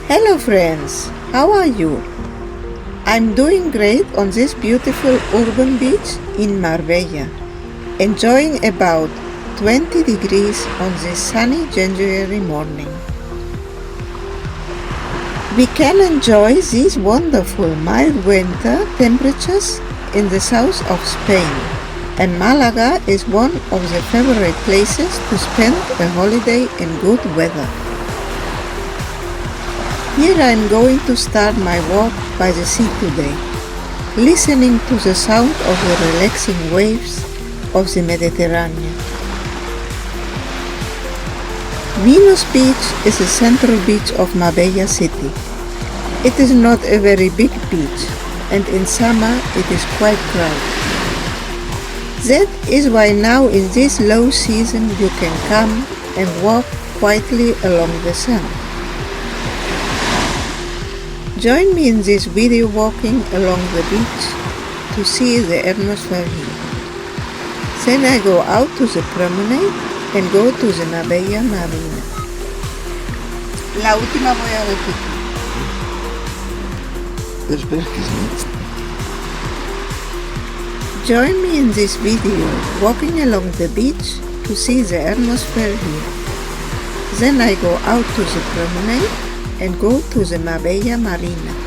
Hello friends, how are you? I'm doing great on this beautiful urban beach in Marbella, enjoying about 20 degrees on this sunny January morning. We can enjoy these wonderful mild winter temperatures in the south of Spain, and Malaga is one of the favorite places to spend a holiday in good weather. Here I'm going to start my walk by the sea today, listening to the sound of the relaxing waves of the Mediterranean. Venus Beach is the central beach of Marbella city. It is not a very big beach, and in summer it is quite crowded. That is why now in this low season you can come and walk quietly along the sand. Join me in this video walking along the beach to see the atmosphere here. Then I go out to the Promenade and go to the Marbella Marina. La última voy a repetir. Join me in this video walking along the beach to see the atmosphere here. Then I go out to the Promenade and go to the Marbella Marina.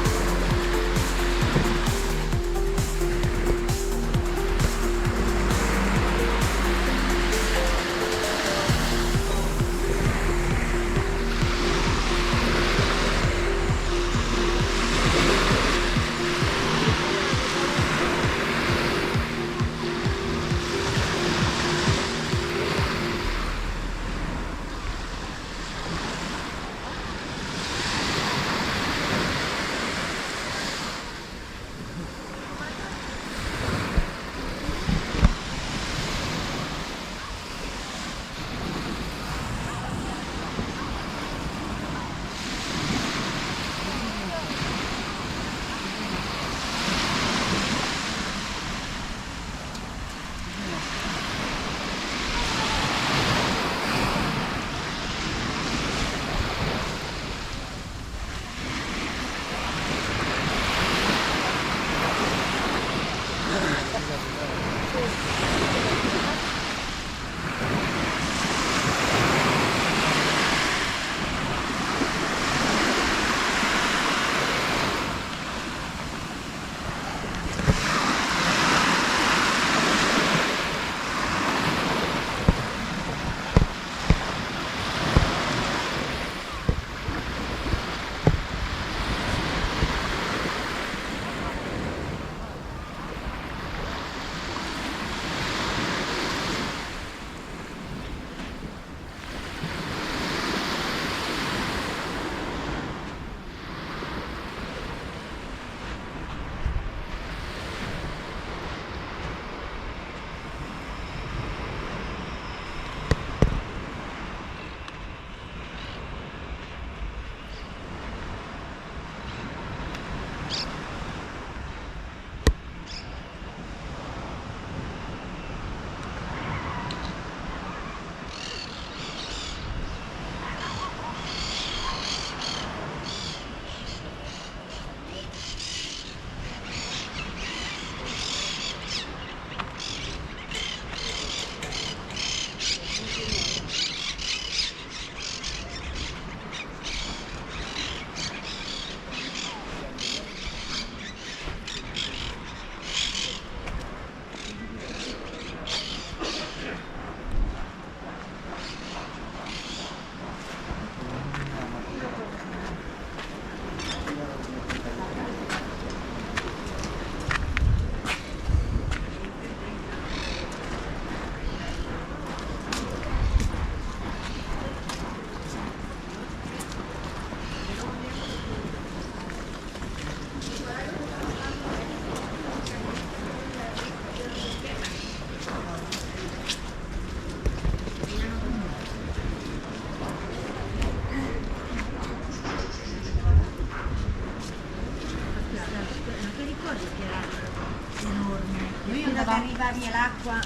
arrivavi l'acqua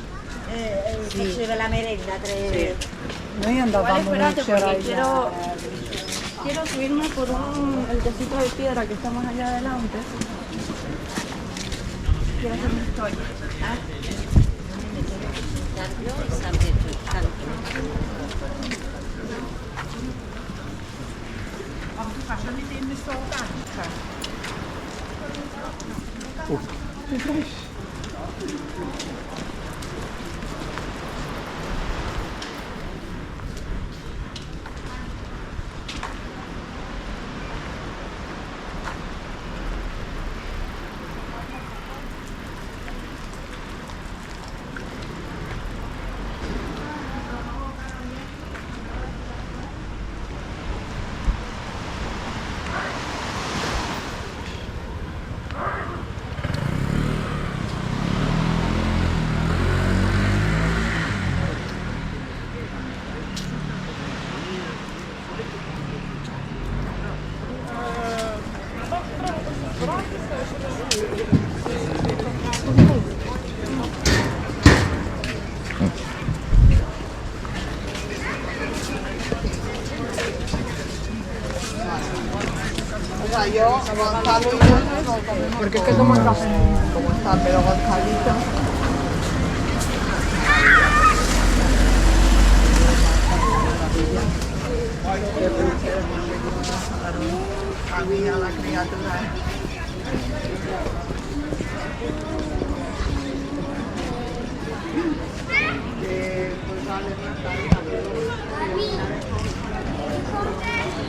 faceva la merenda Noi andavamo, non c'era il... Quiero subirme por el tecito de piedra que está más allá adelante. Quiero hacer una historia. Yo, Gonzalo y yo no comemos porque es que como está pero Gonzalito. A mí, a la criatura.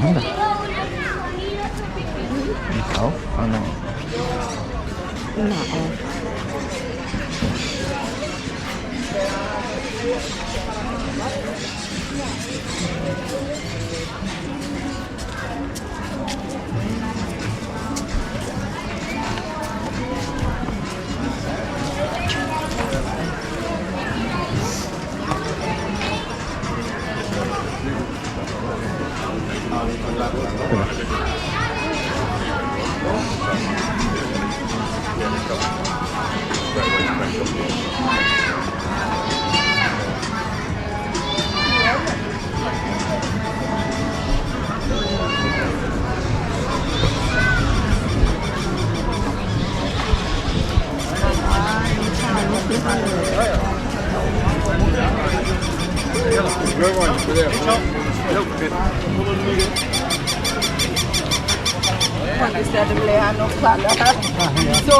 Anda. Ikaw? Ano? Nao. Cuando está de lejano, claro. So,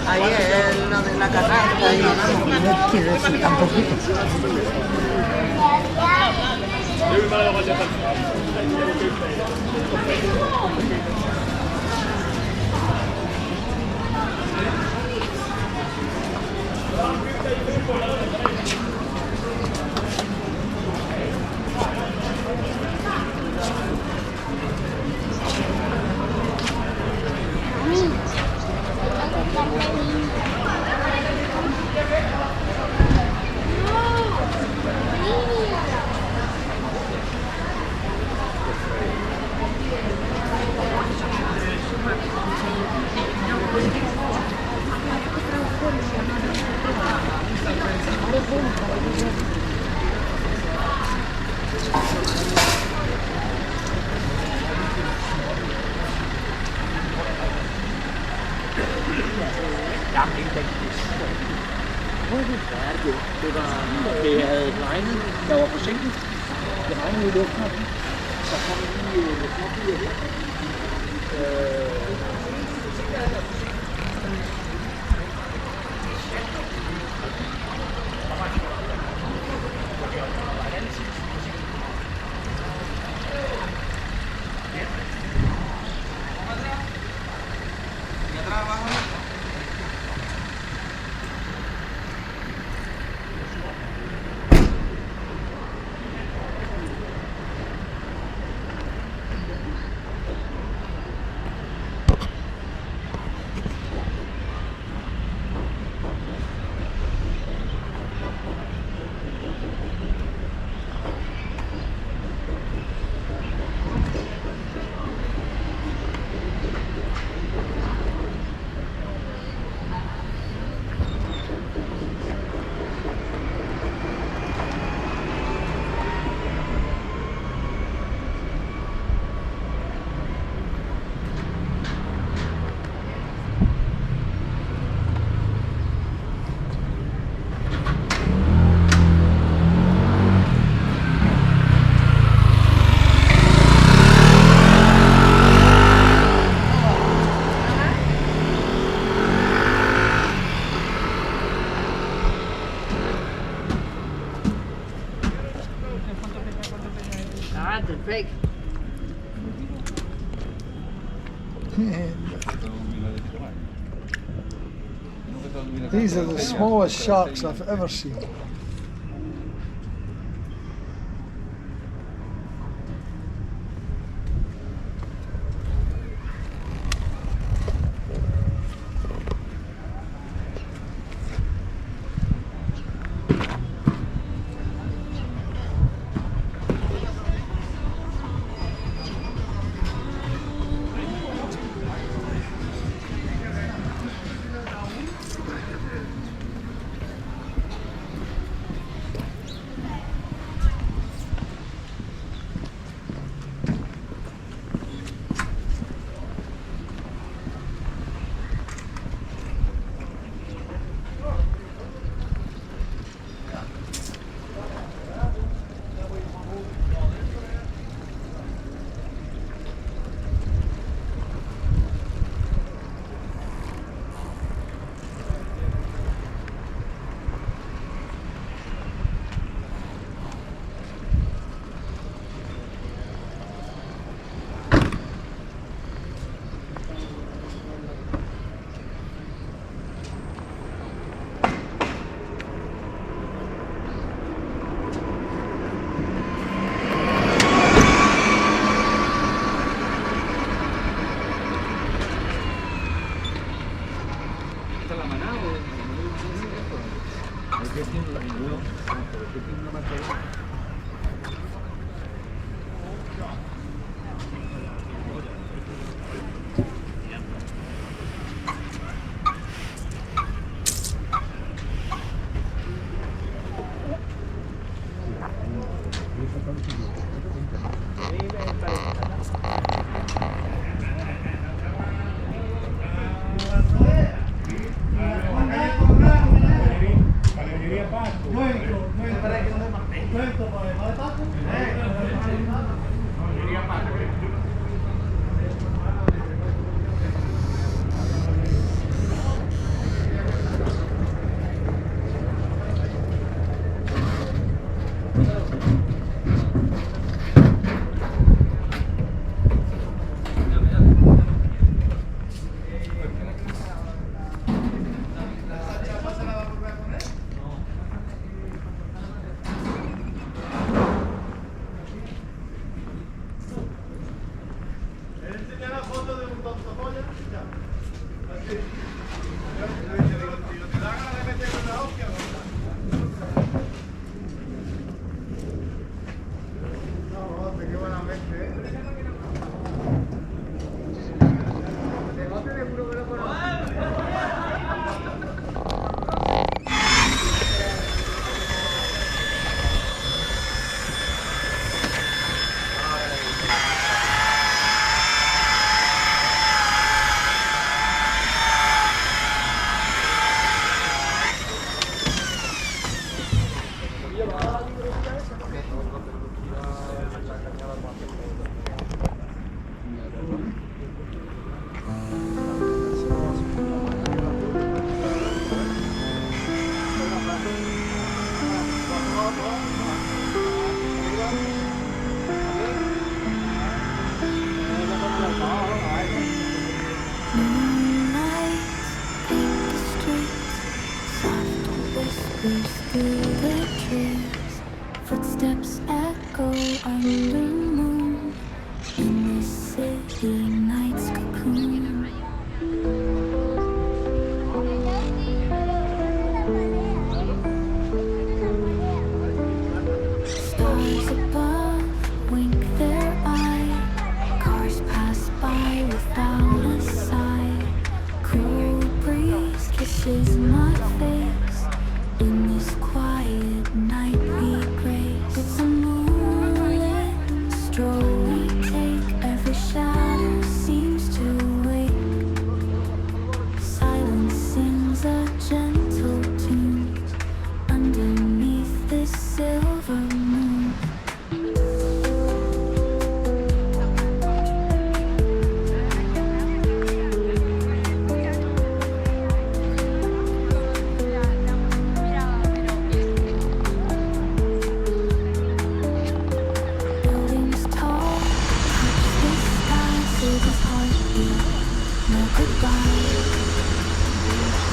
ahí es lo de la canasta. No quiero decir tampoco. Det havde regnet, der var forsinket. Det regnede i lufthavnen. Så kom lige lidt småbyer her. These are the smallest sharks I've ever seen. Footsteps echo under moon in this city night's cocoon. Stars above wink their eye. Cars pass by without a sigh. Cool breeze kisses my face. In this quiet night we grace. It's a moonlit stroll we take. Every shadow seems to wake. Silence sings a gentle tune underneath this silver moon. Buildings tall, touch the sky, feel this heartbeat. goodbye.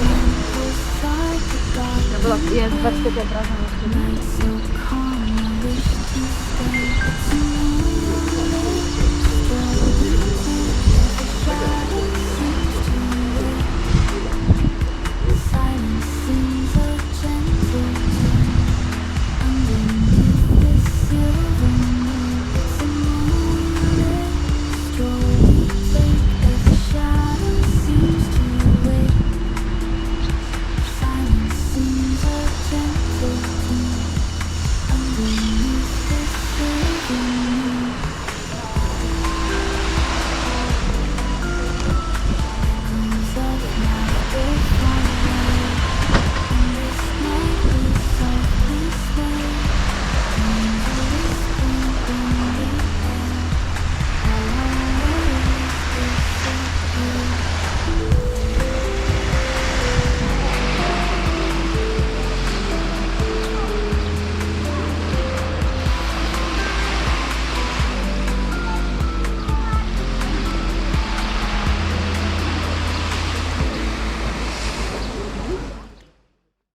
Wind pulls like the dark Jest, patrzcie, te prawa. night